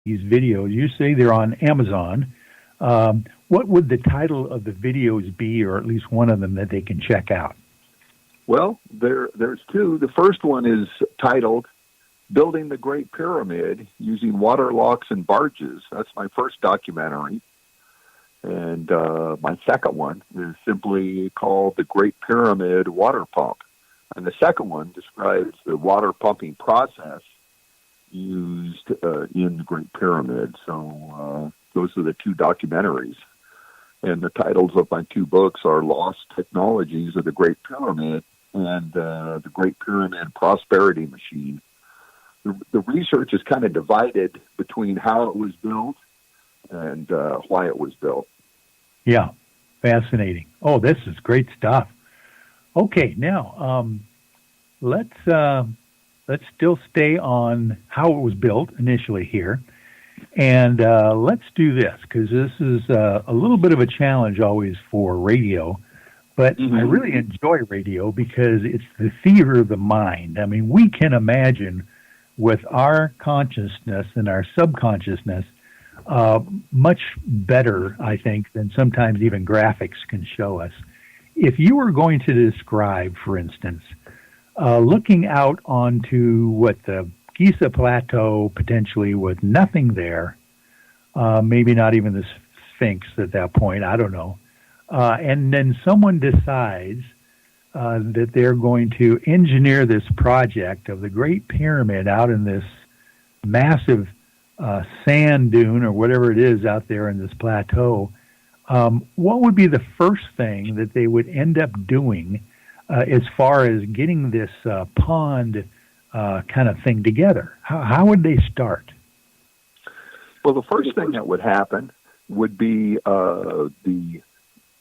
these videos. You say they're on Amazon. What would the title of the videos be, or at least one of them that they can check out? Well, there's two. The first one is titled Building the Great Pyramid Using Water Locks and Barges. That's my first documentary. And my second one is simply called The Great Pyramid Water Pump. And the second one describes the water pumping process used in the Great Pyramid. So those are the two documentaries. And the titles of my two books are Lost Technologies of the Great Pyramid and The Great Pyramid Prosperity Machine. The research is kind of divided between how it was built and why it was built. Yeah, fascinating. Oh, this is great stuff. Okay, now let's still stay on how it was built initially here, and let's do this because this is a little bit of a challenge always for radio, but I really enjoy radio because it's the theater of the mind. I mean, we can imagine with our consciousness and our subconsciousness much better, I think, than sometimes even graphics can show us. If you were going to describe, for instance, looking out onto what the Giza Plateau potentially with nothing there, maybe not even the Sphinx at that point, I don't know, and then someone decides that they're going to engineer this project of the Great Pyramid out in this massive sand dune or whatever it is out there in this plateau, what would be the first thing that they would end up doing as far as getting this pond kind of thing together? How would they start? Well, the first thing that would happen would be the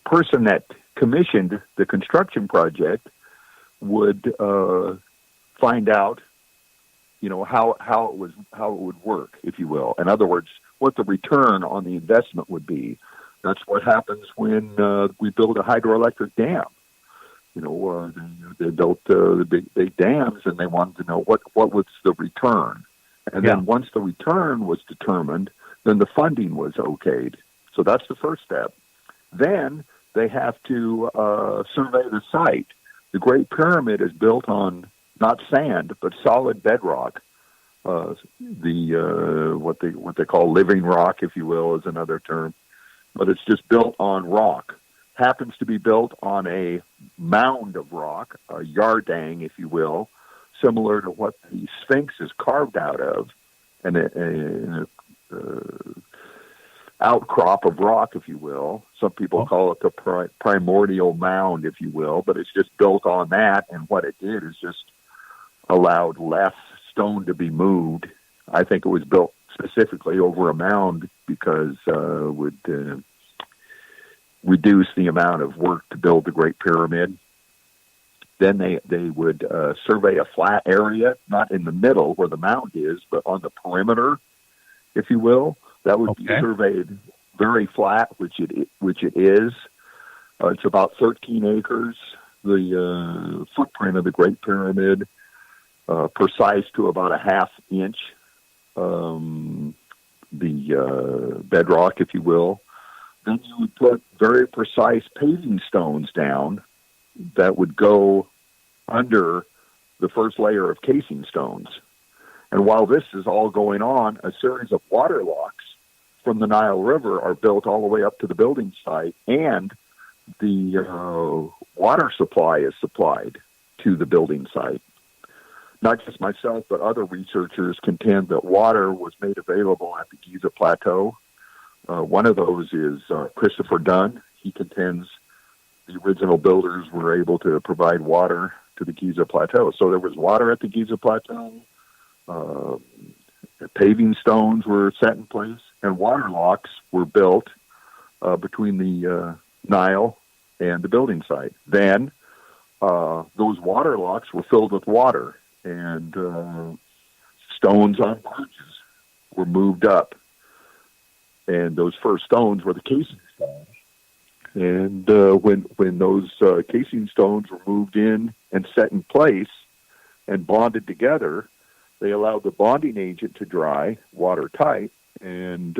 person that commissioned the construction project would find out, how it would work, if you will. In other words, what the return on the investment would be. That's what happens when we build a hydroelectric dam. They built the big dams, and they wanted to know what was the return. And then once the return was determined, then the funding was okayed. So that's the first step. Then they have to survey the site. The Great Pyramid is built on not sand, but solid bedrock. What they call living rock, if you will, is another term. But it's just built on rock. Happens to be built on a mound of rock, a yardang, if you will, similar to what the Sphinx is carved out of, and an outcrop of rock, if you will. Some people call it the primordial mound, if you will, but it's just built on that, and what it did is just allowed less stone to be moved. I think it was built specifically over a mound because it would reduce the amount of work to build the Great Pyramid. Then they would survey a flat area, not in the middle where the mound is, but on the perimeter, if you will. That would be surveyed very flat, which it is. It's about 13 acres. The footprint of the Great Pyramid, precise to about a half inch. The bedrock, if you will. Then you would put very precise paving stones down that would go under the first layer of casing stones. And while this is all going on, a series of water locks from the Nile River are built all the way up to the building site, and the water supply is supplied to the building site. Not just myself, but other researchers contend that water was made available at the Giza Plateau. One of those is Christopher Dunn. He contends the original builders were able to provide water to the Giza Plateau. So there was water at the Giza Plateau. Paving stones were set in place, and water locks were built between the Nile and the building site. Then those water locks were filled with water, and stones on barges were moved up. And those first stones were the casing stones. And when those casing stones were moved in and set in place and bonded together, they allowed the bonding agent to dry watertight, and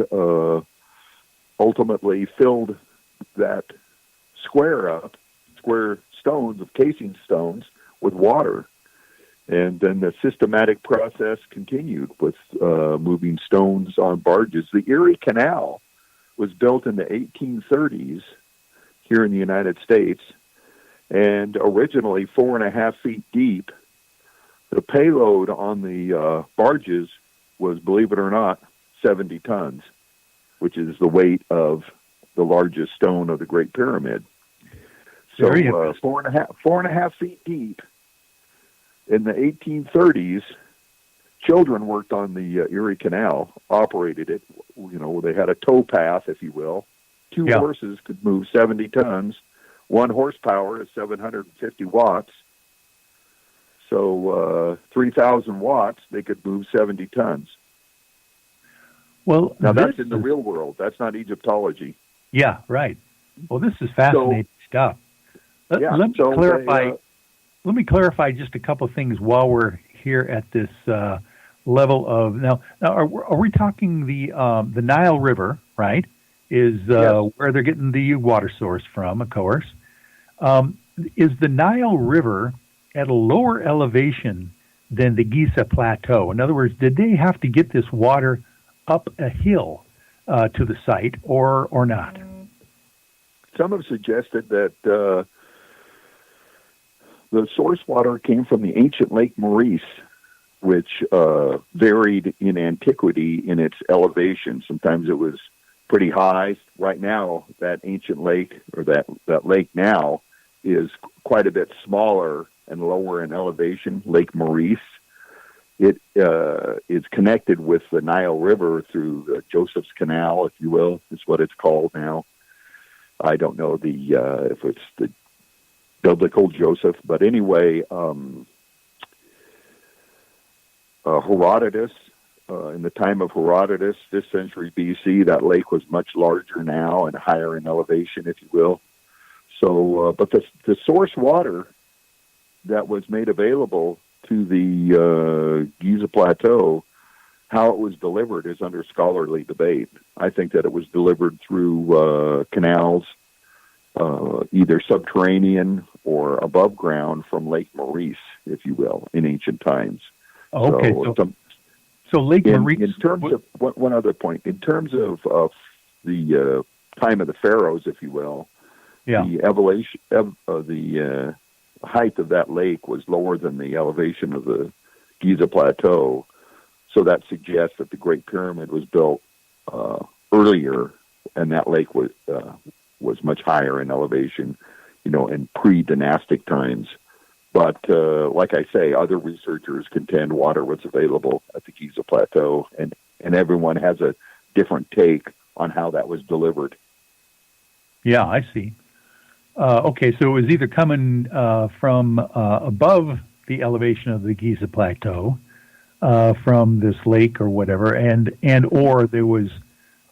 ultimately filled that square stones of casing stones with water. And then the systematic process continued with moving stones on barges. The Erie Canal was built in the 1830s here in the United States, and originally 4.5 feet deep. The payload on the barges was, believe it or not, 70 tons, which is the weight of the largest stone of the Great Pyramid. So 4.5 feet deep. In the 1830s, children worked on the Erie Canal, operated it. You know, they had a tow path, if you will. Two horses could move 70 tons. 1 horsepower is 750 watts. So 3,000 watts, they could move 70 tons. Well, now that's in the real world. That's not Egyptology. Yeah, right. Well, this is fascinating stuff. Let me clarify just a couple of things while we're here at this level of now. Are we talking the Nile River? Right, is where they're getting the water source from, of course. Is the Nile River at a lower elevation than the Giza Plateau? In other words, did they have to get this water up a hill to the site, or not? Some have suggested that the source water came from the ancient Lake Maurice, which varied in antiquity in its elevation. Sometimes it was pretty high. Right now, that ancient lake, or that lake now, is quite a bit smaller and lower in elevation, Lake Maurice. It is connected with the Nile River through Joseph's Canal, if you will, is what it's called now. I don't know if it's the biblical Joseph, but anyway, Herodotus, in the time of Herodotus, 5th century BC, that lake was much larger now and higher in elevation, if you will. So, but the source water that was made available to the Giza Plateau, how it was delivered is under scholarly debate. I think that it was delivered through canals, either subterranean or above ground from Lake Maurice, if you will, in ancient times. Okay, so Lake Maurice. In terms of one other point, in terms of the time of the pharaohs, if you will, the elevation of the height of that lake was lower than the elevation of the Giza Plateau. So that suggests that the Great Pyramid was built earlier, and that lake was much higher in elevation, in pre-dynastic times. But like I say, other researchers contend water was available at the Giza Plateau, and everyone has a different take on how that was delivered. Yeah, I see. Okay, so it was either coming from above the elevation of the Giza Plateau, from this lake or whatever, and or there was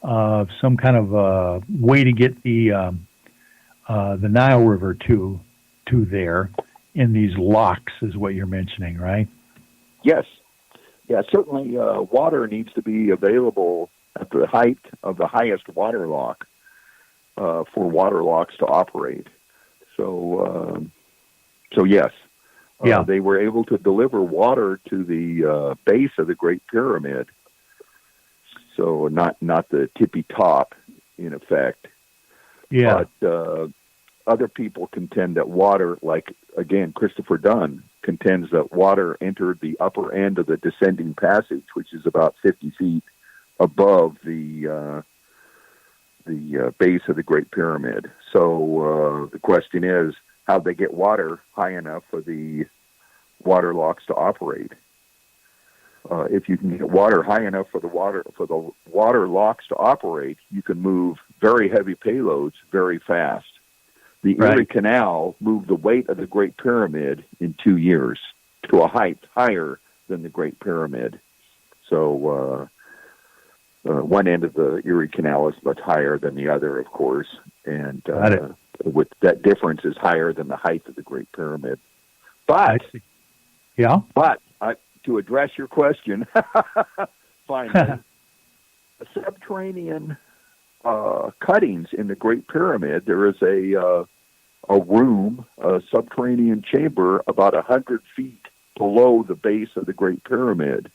some kind of way to get the Nile River to there in these locks, is what you're mentioning, right? Yes. Yeah, certainly water needs to be available at the height of the highest water lock for water locks to operate. So yes. They were able to deliver water to the base of the Great Pyramid. So not the tippy top, in effect. Yeah. But other people contend that water, like, again, Christopher Dunn contends that water entered the upper end of the descending passage, which is about 50 feet above the base of the Great Pyramid. So the question is, how'd they get water high enough for the water locks to operate? If you can get water high enough for the water locks to operate, you can move very heavy payloads very fast. The Erie Canal moved the weight of the Great Pyramid in 2 years to a height higher than the Great Pyramid. So one end of the Erie Canal is much higher than the other, of course, and with that difference is higher than the height of the Great Pyramid. But to address your question, finally, subterranean cuttings in the Great Pyramid. There is a room, a subterranean chamber, about 100 feet below the base of the Great Pyramid,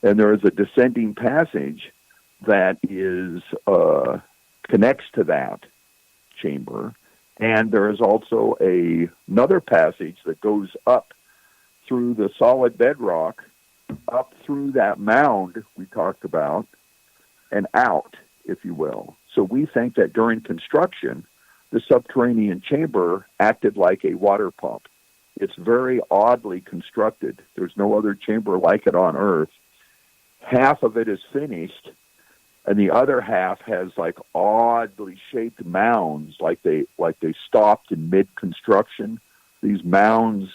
and there is a descending passage that is connects to that chamber, and there is also another passage that goes up through the solid bedrock, up through that mound we talked about, and out, if you will. So we think that during construction, the subterranean chamber acted like a water pump. It's very oddly constructed. There's no other chamber like it on Earth. Half of it is finished, and the other half has like oddly shaped mounds, like they stopped in mid-construction. These mounds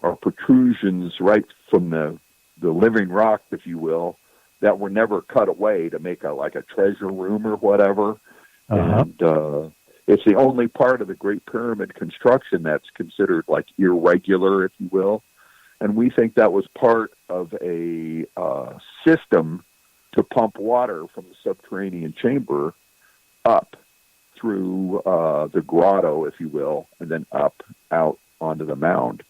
are protrusions right from the living rock, if you will, that were never cut away to make a treasure room or whatever. Uh-huh. And it's the only part of the Great Pyramid construction that's considered like irregular, if you will. And we think that was part of a system to pump water from the subterranean chamber up through the grotto, if you will, and then up out onto the mound.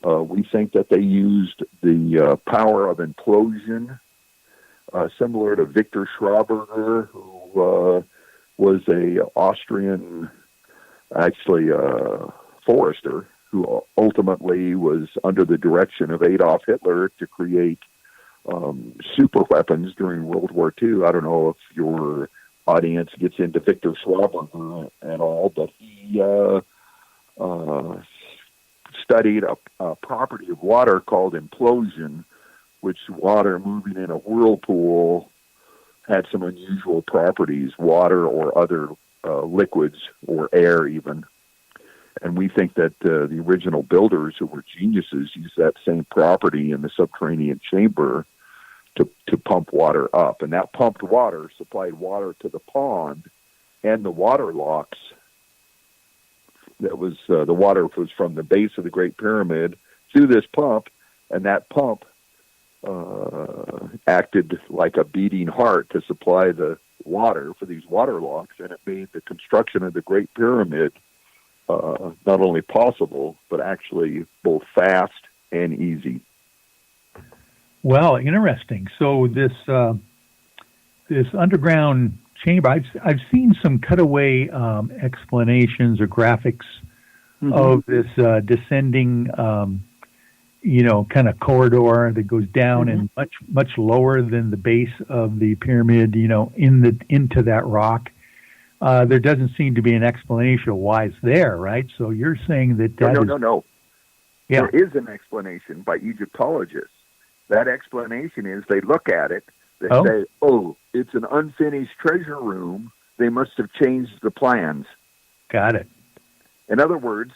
We think that they used the power of implosion, similar to Victor Schraberger, who was a Austrian, actually forester, who ultimately was under the direction of Adolf Hitler to create super weapons during World War II. I don't know if your audience gets into Victor Schraberger at all, but he studied a property of water called implosion, which water moving in a whirlpool had some unusual properties, water or other liquids or air even. And we think that the original builders, who were geniuses, used that same property in the subterranean chamber to pump water up. And that pumped water supplied water to the pond and the water locks. That was the water was from the base of the Great Pyramid through this pump, and that pump acted like a beating heart to supply the water for these water locks, and it made the construction of the Great Pyramid not only possible, but actually both fast and easy. Well, interesting. So this underground chamber, I've seen some cutaway explanations or graphics of this descending, kind of corridor that goes down and much lower than the base of the pyramid, into that rock. There doesn't seem to be an explanation of why it's there, right? So you're saying that No. Yeah. There is an explanation by Egyptologists. That explanation is they look at it, they say, it's an unfinished treasure room. They must have changed the plans. Got it. In other words,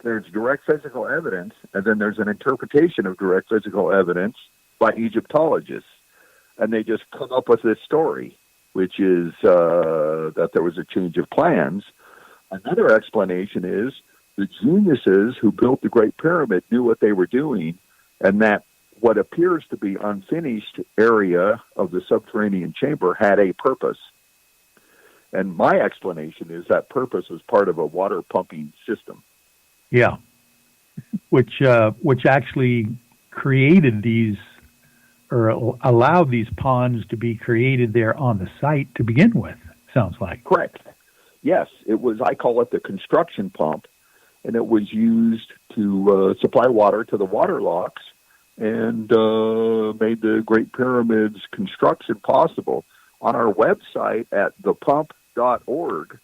there's direct physical evidence, and then there's an interpretation of direct physical evidence by Egyptologists. And they just come up with this story, which is that there was a change of plans. Another explanation is the geniuses who built the Great Pyramid knew what they were doing, and that what appears to be unfinished area of the subterranean chamber had a purpose. And my explanation is that purpose was part of a water pumping system. Yeah, which actually created these, or allowed these ponds to be created there on the site to begin with, sounds like. Correct. Yes, it was, I call it the construction pump, and it was used to supply water to the water locks and made the Great Pyramid's construction possible. On our website at thepump.org,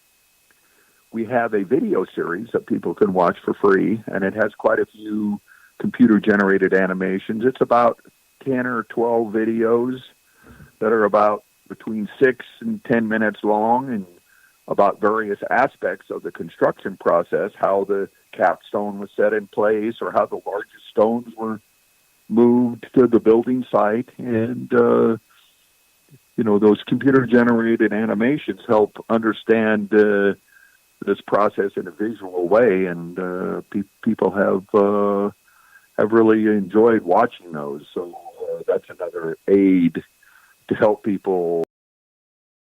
we have a video series that people can watch for free, and it has quite a few computer-generated animations. It's about 10 or 12 videos that are about between 6 and 10 minutes long, and about various aspects of the construction process, how the capstone was set in place, or how the largest stones were moved to the building site. And, those computer-generated animations help understand this process in a visual way, and people have really enjoyed watching those. So that's another aid to help people